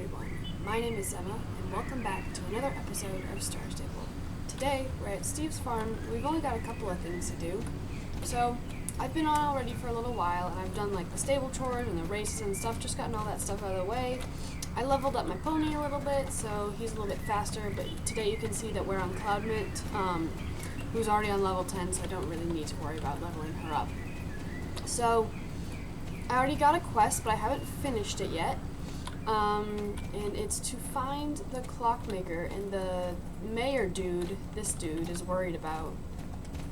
everyone, my name is Emma, and welcome back to another episode of Star Stable. Today, we're at Steve's farm. We've only got a couple of things to do. So, I've been on already for a little while, and I've done like the stable chores and the races and stuff, just gotten all that stuff out of the way. I leveled up my pony a little bit, so he's a little bit faster, but today you can see that we're on Cloudmint, who's already on level 10, so I don't really need to worry about leveling her up. So, I already got a quest, but I haven't finished it yet. And it's to find the Clockmaker, and the mayor dude, this dude, is worried about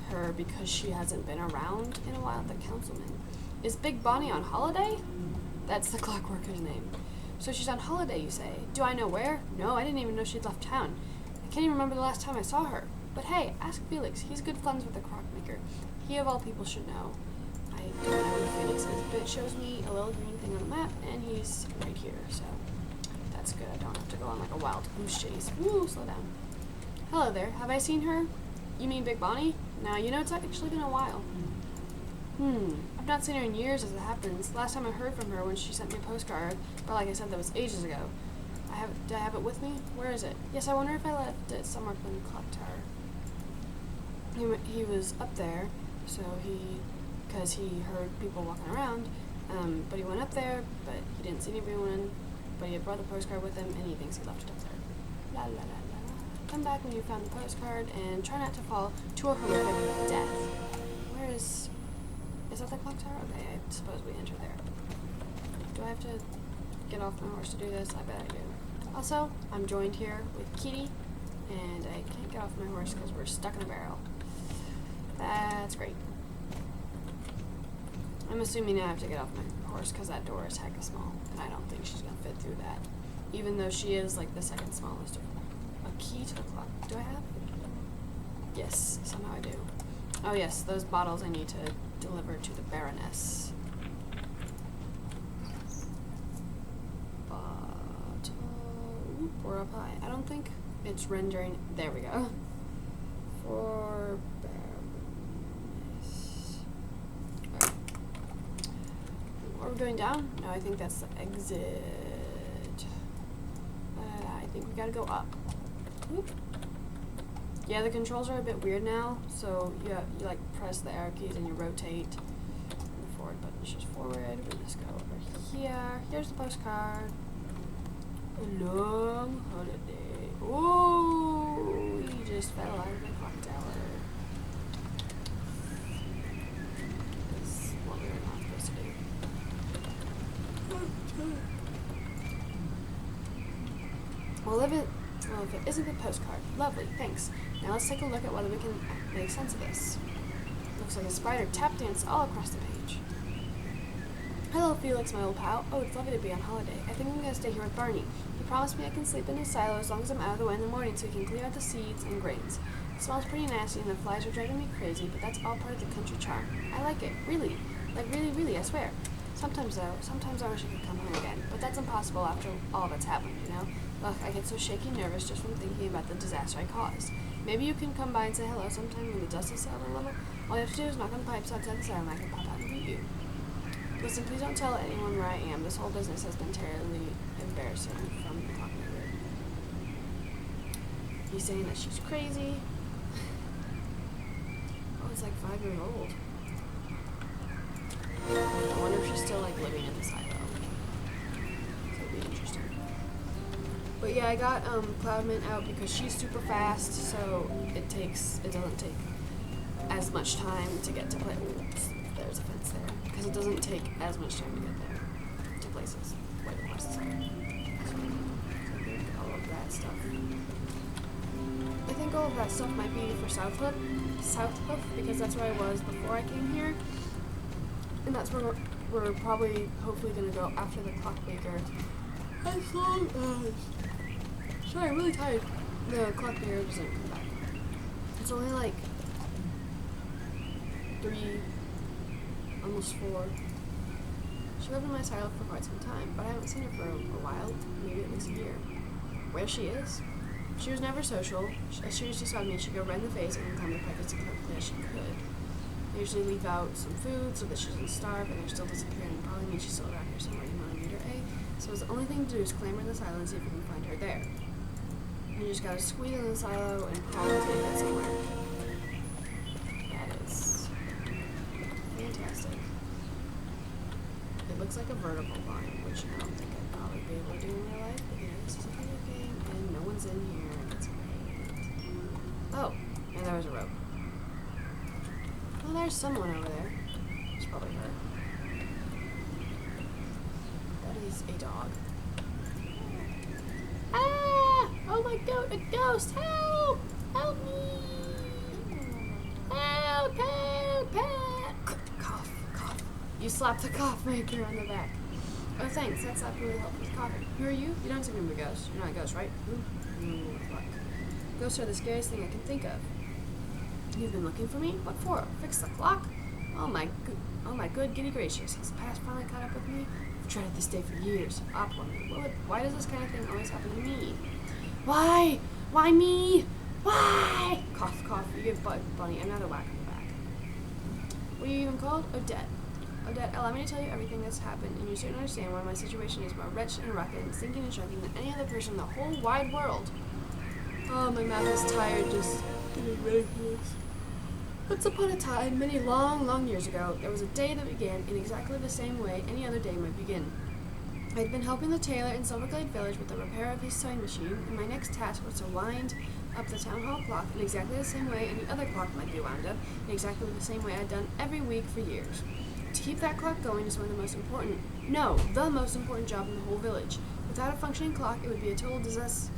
her because she hasn't been around in a while, the councilman. Is Big Bonnie on holiday? That's the Clockworker's name. So she's on holiday, you say. Do I know where? No, I didn't even know she'd left town. I can't even remember the last time I saw her. But hey, ask Felix. He's good friends with the Clockmaker. He of all people should know. I don't know who Felix is, but it shows me a little green thing on the map, and he's right here, so that's good. I don't have to go on like a wild goose chase. Woo, slow down. Hello there. Have I seen her? You mean Big Bonnie? Now, you know, it's actually been a while. I've not seen her in years as it happens. Last time I heard from her when she sent me a postcard, but like I said, that was ages ago. Did I have it with me? Where is it? Yes, I wonder if I left it somewhere up in the clock tower. He was up there, so because he heard people walking around, but he went up there, but he didn't see anyone, but he had brought the postcard with him, and he thinks he left it up there. La la la la. Come back when you found the postcard, and try not to fall to a horrific death. Where is that the clock tower? Okay, I suppose we enter there. Do I have to get off my horse to do this? I bet I do. Also, I'm joined here with Kitty, and I can't get off my horse because we're stuck in a barrel. That's great. I'm assuming I have to get off my horse because that door is hecka small, and I don't think she's going to fit through that, even though she is like the second smallest of them. A key to the clock. Do I have? Yes, somehow I do. Oh yes, those bottles I need to deliver to the Baroness. Bottle. Oop, we're up high. I don't think it's rendering. There we go. For Are we going down? No, I think that's the exit. I think we gotta go up. Whoop. Yeah, the controls are a bit weird now, so you like press the arrow keys and you rotate. And the forward button is just forward. We just go over here. Here's the postcard. A long holiday. Oh, he just fell out of the clock tower. That's what we were not supposed to do. Well, if it isn't the postcard, lovely, thanks. Now let's take a look at whether we can make sense of this. Looks like a spider tap dance all across the page. Hello, Felix, my old pal. Oh, it's lovely to be on holiday. I think I'm gonna stay here with Barney. He promised me I can sleep in his silo as long as I'm out of the way in the morning so he can clear out the seeds and grains. It smells pretty nasty and the flies are driving me crazy, but that's all part of the country charm. I like it, really. Like really, I swear. Sometimes I wish I could come home again, but that's impossible after all that's happened, you know? Look, I get so shaky and nervous just from thinking about the disaster I caused. Maybe you can come by and say hello sometime when the dust has settled a little. All you have to do is knock on the pipes outside the silo and I can pop out and meet you. Listen, please don't tell anyone where I am. This whole business has been terribly embarrassing from the Clockmaker. He's saying that she's crazy. Oh, it's like 5 years old. I wonder if she's still like living in the silo. That would be interesting. But yeah, I got Cloudmint out because she's super fast, so it doesn't take as much time to get to places. Oops, there's a fence there. Because it doesn't take as much time to get there to places where the quests are. So I think all of that stuff. I think all of that stuff might be for South Hoof, because that's where I was before I came here. And that's where we're probably, hopefully, going to go after the Clockmaker. As long as... Sorry, I'm really tired. The Clockmaker doesn't come back. It's only like 3, almost 4. She lived in my silo for quite some time, but I haven't seen her for a while, maybe at least a year. Where she is? She was never social. As soon as she saw me, she'd go red in the face and climb the pipe as quickly as she could. I usually leave out some food so that she doesn't starve, and they're still disappearing. Probably means she's still around here somewhere. You want to meet her, eh? So the only thing to do is clamber in the silo and see if we can find her there. You just gotta squeeze in the silo and crawl until you get somewhere. That is fantastic. It looks like a vertical line, which I don't think I'd probably be able to do in real life, but this is a video game, and no one's in here, and it's great. Oh, and there was a rope. Oh, there's someone over there. It's probably her. That is a dog. Ah! Oh my god, a ghost! Help! Help me! Help! Help! Help! Cough, cough. You slapped the cough maker on the back. Oh, thanks. That slap really helped with coughing. Who are you? You don't seem to be a ghost. You're not a ghost, right? Ooh, fuck. Ghosts are the scariest thing I can think of. You've been looking for me? What for? Fix the clock? Oh my good giddy gracious. Has the past finally caught up with me? I've dreaded this day for years. Why does this kind of thing always happen to me? Why? Why me? Why? Cough, cough. You give Bunny another whack on the back. What are you even called? Odette. Odette, allow me to tell you everything that's happened, and you soon understand why my situation is more wretched and rocket and sinking and shrinking than any other person in the whole wide world. Oh, my mouth is tired just getting ready for this. Once upon a time, many long, long years ago, there was a day that began in exactly the same way any other day might begin. I had been helping the tailor in Silverglade Village with the repair of his sewing machine, and my next task was to wind up the town hall clock in exactly the same way any other clock might be wound up, in exactly the same way I'd done every week for years. To keep that clock going is one of the most important job in the whole village. Without a functioning clock, it would be a total disaster.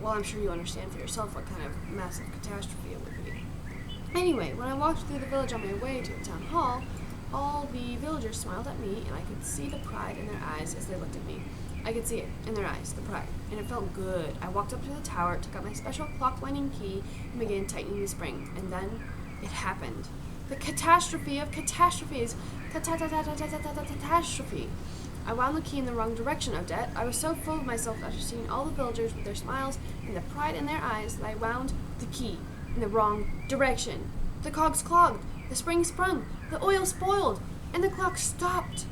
Well, I'm sure you understand for yourself what kind of massive catastrophe it would be. Anyway, when I walked through the village on my way to the town hall, all the villagers smiled at me, and I could see the pride in their eyes as they looked at me. I could see it in their eyes, the pride, and it felt good. I walked up to the tower, took out my special clock-winding key, and began tightening the spring. And then it happened. The catastrophe of catastrophes. Catastrophe. I wound the key in the wrong direction, Odette. I was so full of myself after seeing all the villagers with their smiles and the pride in their eyes that I wound the key in the wrong direction. The cogs clogged, the spring sprung, the oil spoiled, and the clock stopped.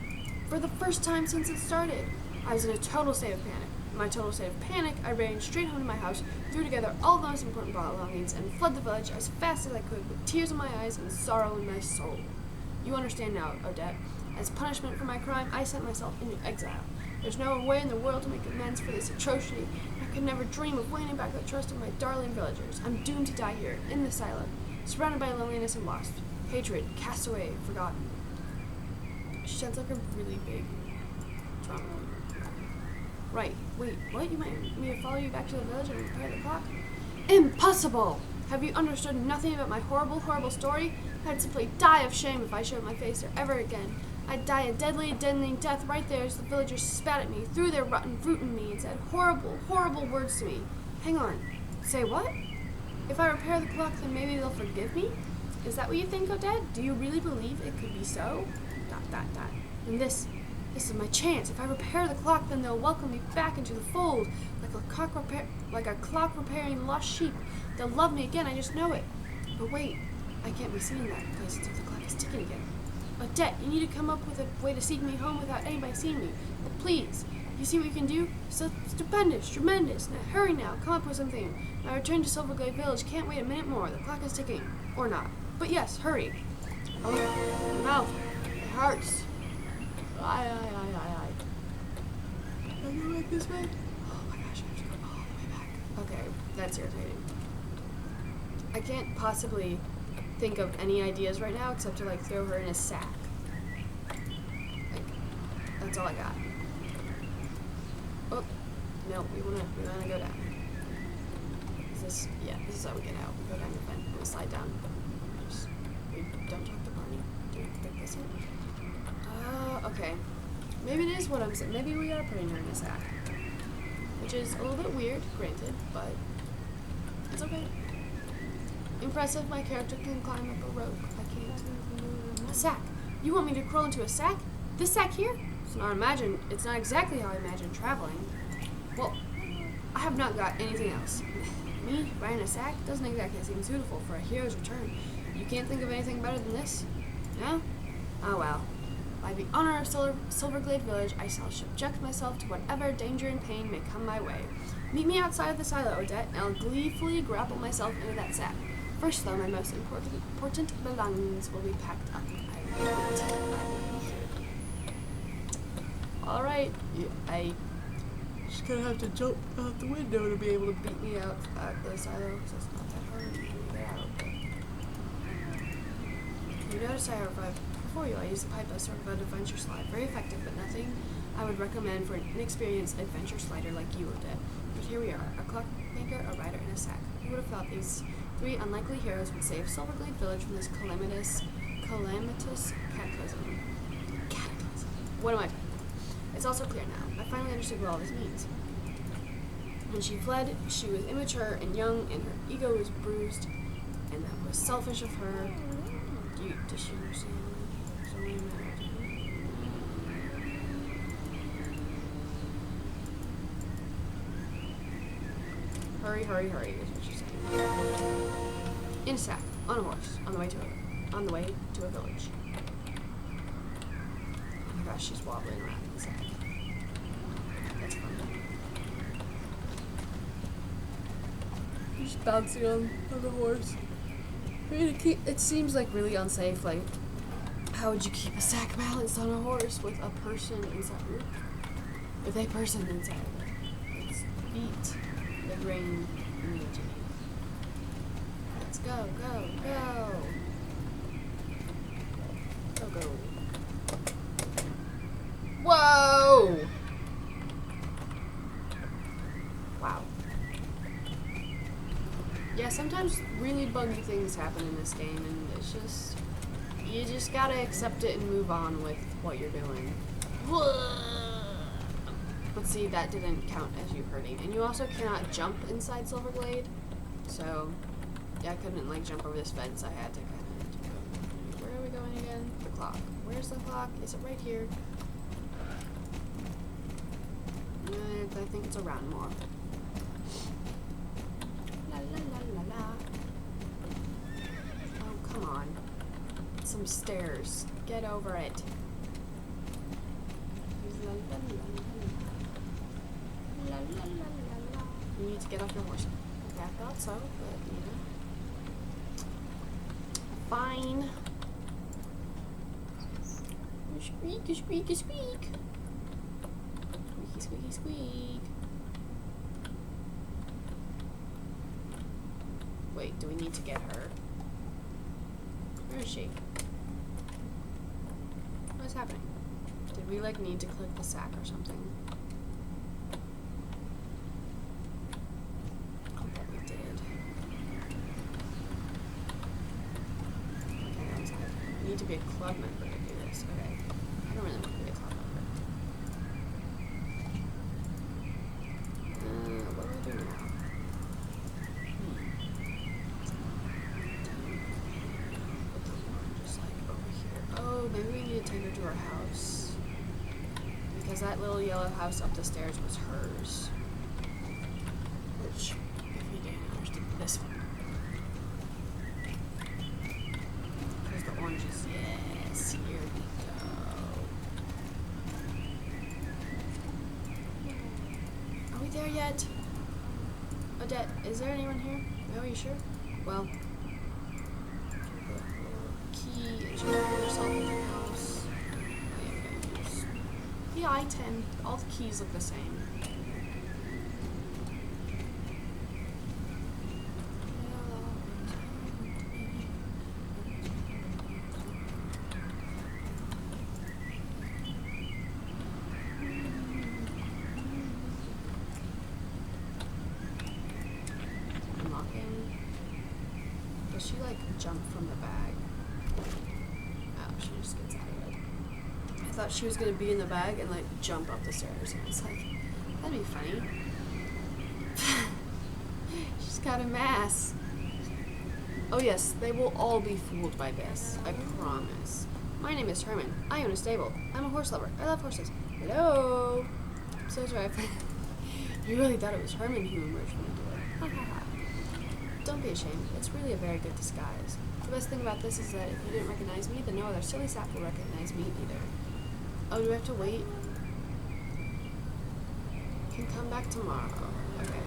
For the first time since it started, I was in a total state of panic. In my total state of panic, I ran straight home to my house, threw together all the most important belongings, and fled the village as fast as I could with tears in my eyes and sorrow in my soul. You understand now, Odette. As punishment for my crime, I sent myself into exile. There's no way in the world to make amends for this atrocity. I could never dream of winning back the trust of my darling villagers. I'm doomed to die here, in this silo, surrounded by loneliness and lost. Hatred, cast away, forgotten. She sounds like a really big drama. Right, wait, what? You want me to follow you back to the village and repair the clock? Impossible! Have you understood nothing about my horrible, horrible story? I'd simply die of shame if I showed my face there ever again. I'd die a deadly, deadening death right there as the villagers spat at me, threw their rotten fruit in me, and said horrible, horrible words to me. Hang on. Say what? If I repair the clock, then maybe they'll forgive me? Is that what you think, Odette? Do you really believe it could be so? ... And this is my chance. If I repair the clock, then they'll welcome me back into the fold, like a clock repairing lost sheep. They'll love me again, I just know it. But wait, I can't be seen in that place until the clock is ticking again. Odette, you need to come up with a way to seek me home without anybody seeing me. But please, you see what you can do? So stupendous, tremendous. Now hurry now, come up with something. My return to Silverglade Village can't wait a minute more. The clock is ticking. Or not. But yes, hurry. Oh, my mouth. It hurts. Aye. Can I go back this way? Oh my gosh, I have to go all the way back. Okay, that's irritating. I can't possibly think of any ideas right now except to like throw her in a sack. Like, that's all I got. Oh, no, we wanna go down. This is how we get out. We go down the vent and we slide down. We don't talk to Barney. Do we pick this up? Okay. Maybe it is what I'm saying. Maybe we are putting her in a sack. Which is a little bit weird, granted, but it's okay. Impressive, my character can climb up a rope. I can't. A sack. You want me to crawl into a sack? This sack here? It's not exactly how I imagine traveling. Well, I have not got anything else. Me, riding a sack, doesn't exactly seem suitable for a hero's return. You can't think of anything better than this? No? Oh well. By the honor of Silverglade Village, I shall subject myself to whatever danger and pain may come my way. Meet me outside of the silo, Odette, and I'll gleefully grapple myself into that sack. First, though, my most important belongings will be packed up. Alright, I just gonna have to jump out the window to be able to beat me out at the silo, so it's not that hard to get out. You notice I arrived before you. I used the pipe as sort of an adventure slide. Very effective, but nothing I would recommend for an inexperienced adventure slider like you, Odette. But here we are, a clockmaker, a rider, and a sack. Who would have thought these three unlikely heroes would save Silverglade Village from this calamitous cataclysm. What am I? It's also clear now. I finally understood what all this means. When she fled, she was immature and young, and her ego was bruised, and that was selfish of her. Does she understand? Hurry, hurry, hurry, is what she's saying. In a sack, on a horse, on the way to a village. Oh my gosh, she's wobbling around in the sack. That's fun. She's bouncing on the horse. I mean, it seems like really unsafe. Like, how would you keep a sack balanced on a horse with a person inside? With a person inside of it. Its feet. The brain immediately. Let's go, go, go. Go, go. Whoa! Wow. Yeah, sometimes really buggy things happen in this game, and it's just, you just gotta accept it and move on with what you're doing. But see, that didn't count as you hurting. And you also cannot jump inside Silverglade, so yeah, I couldn't like jump over this fence. I had to kind of, where are we going again? The clock. Where's the clock? Is it right here? I think it's around more. La la la la la. Oh, come on. Some stairs. Get over it. La la la la. La la la la la. You need to get off your horse. Okay, I thought so, but you know. Fine. Squeak, squeak, squeak. Squeaky, squeaky, squeak. Wait, do we need to get her? Where is she? What's happening? Did we like need to click the sack or something? I bet we did. Okay, guys, I need to be a club member to do this. Okay. I don't really want to be a club member. What do I do now? Just like over here. Oh, maybe we need to take her to her house. Because that little yellow house up the stairs was hers. Which, if you didn't understand this one. There's the oranges. Yes, here we go. Are we there yet? Odette, is there anyone here? No, are you sure? Well, key and show yourself in your house. Yeah, I-10. All the keys look the same. Unlocking. Does she like jump from the bag? Oh, she just gets out of it. I thought she was gonna be in the bag and like jump up the stairs, and it's like, that'd be funny. She's got a mask. Oh yes, they will all be fooled by this, I promise. My name is Herman. I own a stable. I'm a horse lover. I love horses. Hello. I'm so sorry. You really thought it was Herman who emerged from the door. Ha ha ha. Don't be ashamed. It's really a very good disguise. The best thing about this is that if you didn't recognize me, then no other silly sap will recognize me either. Oh, do I have to wait? Can come back tomorrow. Okay.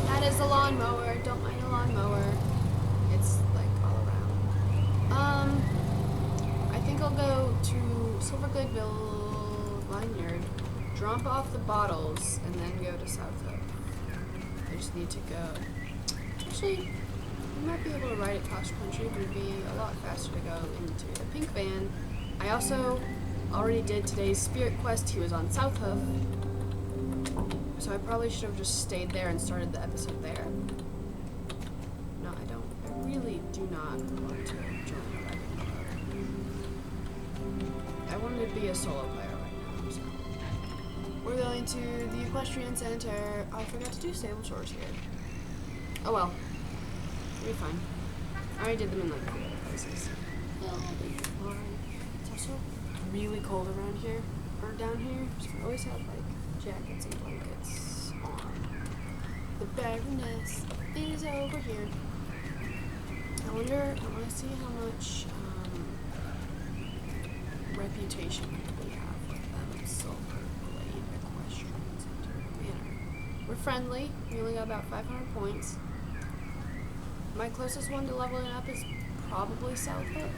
That is the lawnmower. Don't mind the lawnmower. It's like all around. I think I'll go to Silvergladeville Vineyard, drop off the bottles, and then go to South Hook. I just need to go. Actually, we might be able to ride it cross country, but it'd be a lot faster to go into the pink van. I also already did today's Spirit Quest. He was on South Hoof. So I probably should have just stayed there and started the episode there. No, I don't. I really do not want to join a riding club. I wanted to be a solo player right now, so. We're going to the Equestrian Center. Oh, I forgot to do stable chores here. Oh well. It'll be fine. I already did them in like 3 other places. It'll be fine. It's also really cold around here, or down here, so I always have like jackets and blankets on. The Baroness is over here. I want to see how much reputation we have with them. Silverglade Equestrian Center Manor. We're friendly. We only got about 500 points. My closest one to leveling up is probably South Hook.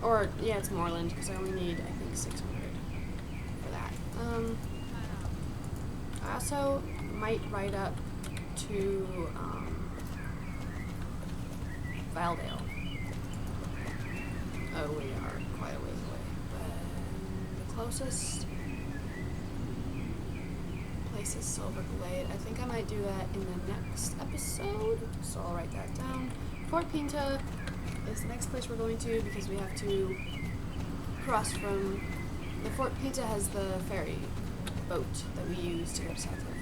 Or, yeah, it's Moreland, because I only need, I think, 600 for that. I also might ride up to, Valdale. Oh, we are quite a ways away. But the closest place is Silverglade. I think I might do that in the next episode, so I'll write that down. Fort Pinta is the next place we're going to because we have to cross from the Fort Pinta has the ferry boat that we use to go to South Hook.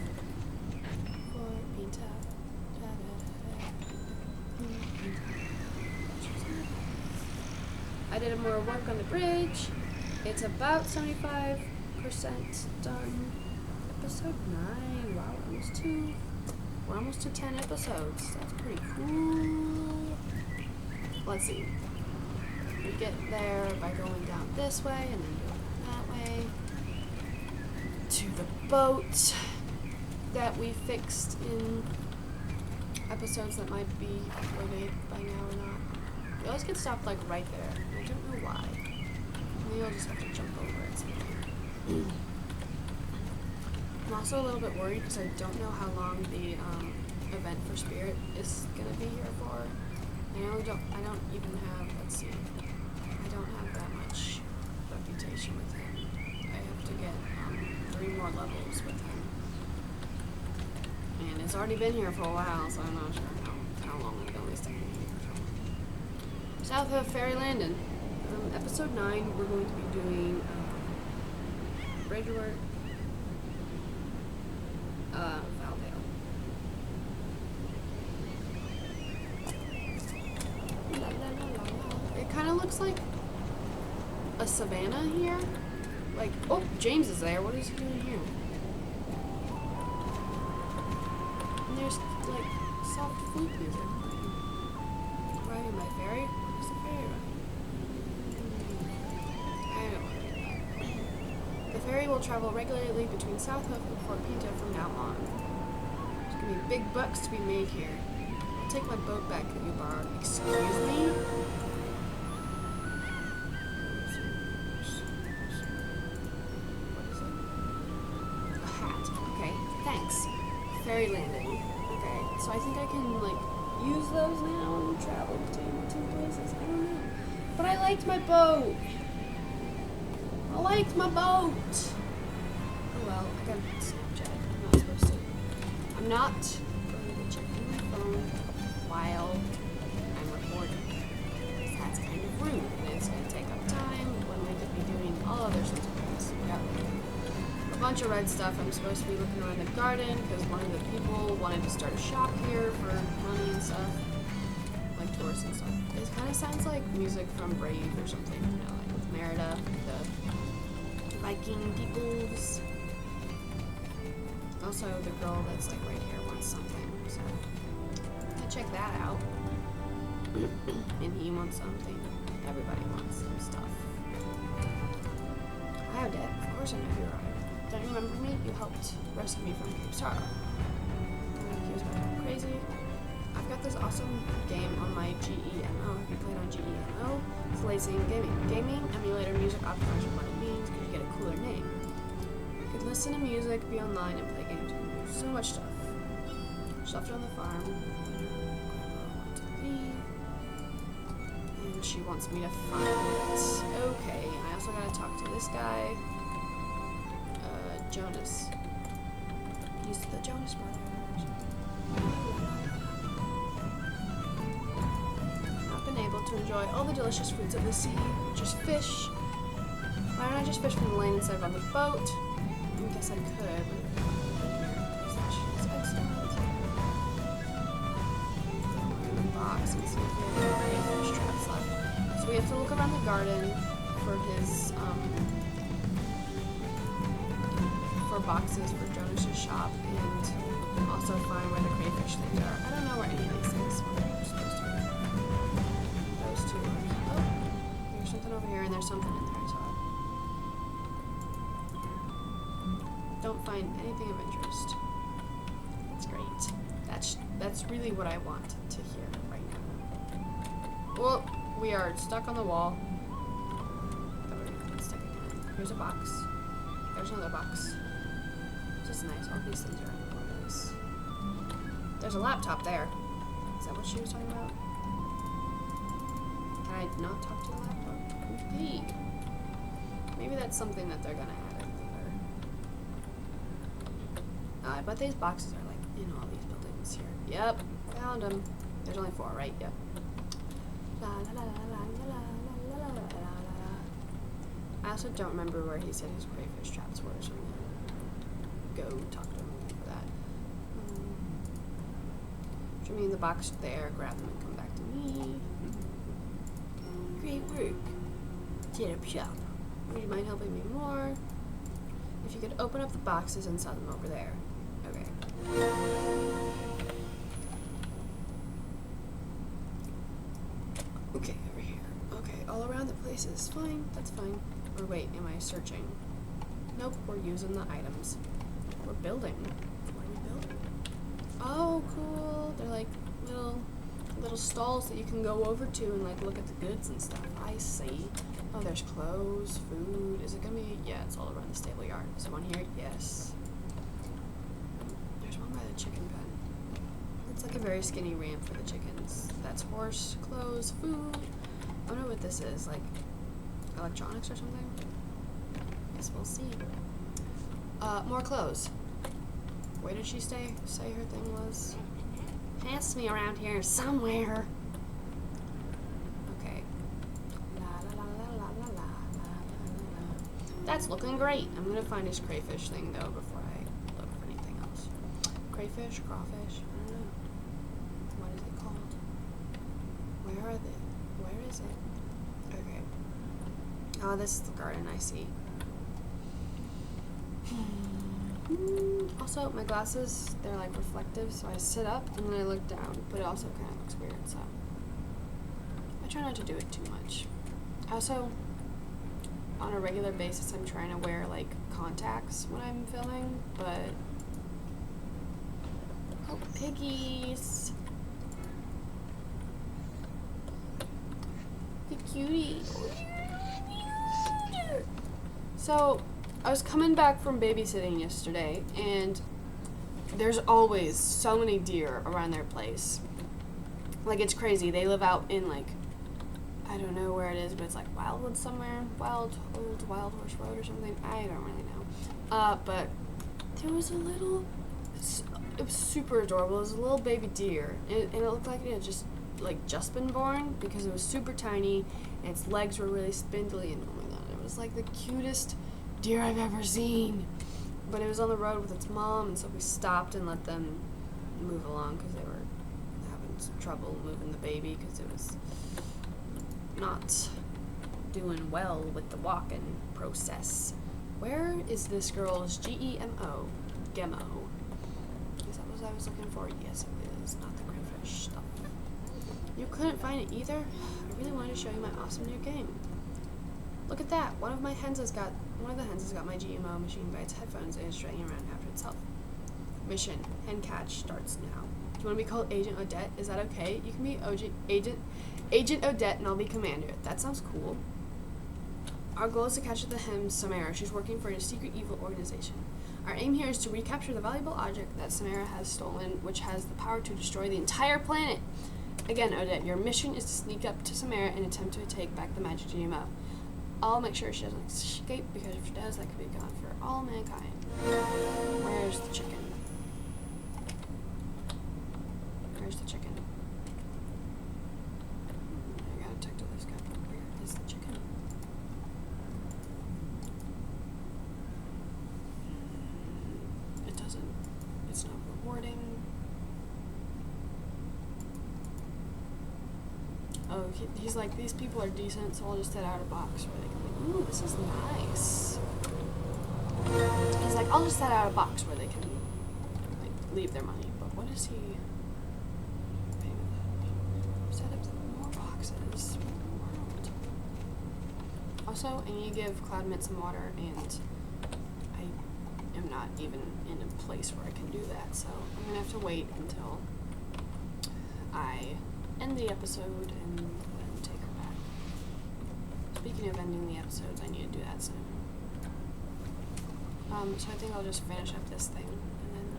Fort Pinta. I did more work on the bridge. It's about 75% done. Episode 9. Wow, we're almost to 10 episodes. That's pretty cool. Let's see. We get there by going down this way and then going that way to the boat that we fixed in episodes that might be uploaded by now or not. We always get stopped like right there. I don't know why. Maybe I'll just have to jump over it sometime. I'm also a little bit worried because I don't know how long the event for Spirit is gonna be here for. I don't even have, let's see, I don't have that much reputation with him. I have to get 3 more levels with him. And it's already been here for a while, so I'm not sure how long I'm going to stay here for. South of Ferry Landing. Episode 9, we're going to be doing bridge work. Valdale. It kind of looks like a savannah here. Like, oh, James is there. What is he doing here? And there's like soft flute music. Riding my ferry? Where's the ferry ride? I don't want to do that. The ferry will travel regularly between South Hook and Fort Pinta from now on. There's gonna be big bucks to be made here. I'll take my boat back that you borrowed. Excuse me? Ferry landing. Okay, so I think I can like use those now and travel between the 2 places. I don't know. But I liked my boat. I liked my boat. Oh well, I got a Snapchat. I'm not supposed to. I'm not going to be checking my phone while I'm recording. Because that's kind of rude and it's going to take up time when we could be doing all other sorts of things. We got a bunch of red stuff. I'm supposed to be looking around the garden because one of the people wanted to start a shop here for money and stuff, like tourists and stuff. It kind of sounds like music from Brave or something, you know, like with Merida, the Viking peoples. Also, the girl that's like right here wants something, so I'll check that out. And he wants something. Everybody wants some stuff. Hi, Dad. Of course I know who you are. Don't you remember me? You helped rescue me from Cape Sorrow. Here's why I'm crazy. I've got this awesome game on my GEMO. Have you played on GEMO? It's lazy gaming emulator music optimized for what it means. Could you get a cooler name? You could listen to music, be online, and play games. So much stuff. She left it on the farm. Grandpa wants to leave. And she wants me to find it. Okay, I also gotta talk to this guy. Jonas. He's the Jonas Brothers. I've been able to enjoy all the delicious foods of the sea, which is fish. Why don't I just fish from the lane instead of on the boat? I guess I could. It's excellent. In the box and see if we have any fish traps left. So we have to look around the garden for his, boxes for Jonas's shop, and also find where the crayfish things are. I don't know where any of these things are supposed to be. Those two are. Oh, there's something over here, and there's something in there, so don't find anything of interest. That's great. That's really what I want to hear right now. Well, we are stuck on the wall. Stuck again. Here's a box. There's another box. Which is nice. All these things are nice. There's a laptop there. Is that what she was talking about? Can I not talk to the laptop? Okay. Maybe that's something that they're gonna add in later. I bet these boxes are like in all these buildings here. Yep, found them. There's only 4, right? Yep. La la la la la la la la la la. I also don't remember where he said his crayfish traps were, so I'm gonna go talk to him for that. Show me in the box there, grab them and come back to me. Great work. Get up shop. Would you mind helping me more? If you could open up the boxes and sell them over there. Okay. Okay, over here. Okay, all around the place is fine. That's fine. Or wait, am I searching? Nope, we're using the items. We're building. What are we building? Oh, cool. They're like little stalls that you can go over to and like look at the goods and stuff. I see. Oh, there's clothes, food. Is it gonna be? Yeah, it's all around the stable yard. Is there one here? Yes. There's one by the chicken pen. It's like a very skinny ramp for the chickens. That's horse, clothes, food. I don't know what this is. Like electronics or something? Guess we'll see. More clothes. Where did she say her thing was? Has to be around here somewhere. Okay. La la la la la la la la. That's looking great. I'm gonna find his crayfish thing though before I look for anything else. Crayfish, crawfish, I don't know. What is it called? Where are they? Where is it? Okay. Oh, this is the garden, I see. Also, my glasses, they're like reflective, so I sit up and then I look down, but it also kind of looks weird, so I try not to do it too much. Also, on a regular basis, I'm trying to wear like contacts when I'm filming, but oh, piggies. The cutie. So, I was coming back from babysitting yesterday, and there's always so many deer around their place. Like, it's crazy. They live out in, like, I don't know where it is, but it's like Wildwood somewhere. Wild Horse Road or something. I don't really know. But there was it was super adorable. It was a little baby deer, and it looked like it had just been born because it was super tiny, and its legs were really spindly, and oh my god, it was like the cutest deer I've ever seen. But it was on the road with its mom, and so we stopped and let them move along because they were having some trouble moving the baby because it was not doing well with the walking process. Where is this girl's GEMO? Gemo. Is that what I was looking for? Yes, it is. Not the crayfish stuff. You couldn't find it either? I really wanted to show you my awesome new game. Look at that! One of the hens has got my GMO machine by its headphones and is dragging around after itself. Mission: hen catch starts now. Do you want to be called Agent Odette? Is that okay? You can be Agent Odette and I'll be Commander. That sounds cool. Our goal is to catch the hen Samara. She's working for a secret evil organization. Our aim here is to recapture the valuable object that Samara has stolen, which has the power to destroy the entire planet. Again, Odette, your mission is to sneak up to Samara and attempt to take back the magic GMO. I'll make sure she doesn't escape, because if she does, that could be gone for all mankind. Where's the chicken? Where's the chicken? I gotta talk to this guy. Where is the chicken? It doesn't. It's not rewarding. Oh, he's like, these people are decent, so I'll just set out a box where they can be, ooh, this is nice. He's like, I'll just set out a box where they can, like, leave their money. But what is he paying with that? Set up more boxes. What in the world? Also, I need to give Cloud Mint some water, and I am not even in a place where I can do that, so I'm gonna have to wait until I end the episode and then take her back. Speaking of ending the episodes, I need to do that soon. So I think I'll just finish up this thing and then.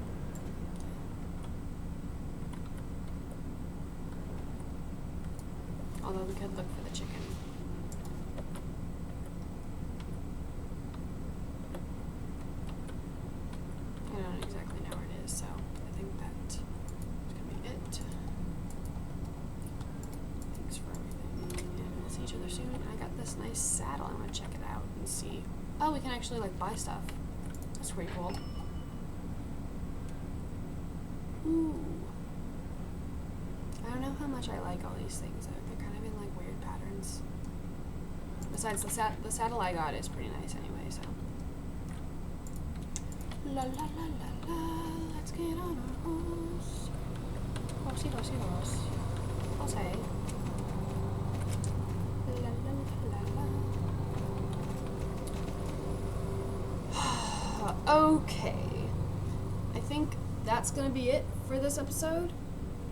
Although we could look for the chicken. I don't exactly know where it is, so I think that's gonna be it. For everything, and we'll see each other soon. I got this nice saddle. I'm gonna check it out and see. Oh, we can actually like buy stuff. That's pretty cool. Ooh. I don't know how much I like all these things. They're kind of in like weird patterns. Besides, the saddle I got is pretty nice anyway. So. La la la la la. Let's get on our horse. Horsey, horsey, horse. I'll say. Okay, I think that's going to be it for this episode.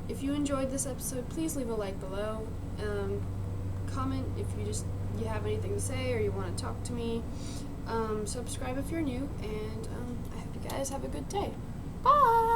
If you enjoyed this episode, please leave a like below. Comment if you have anything to say or you want to talk to me. Subscribe if you're new, and I hope you guys have a good day. Bye!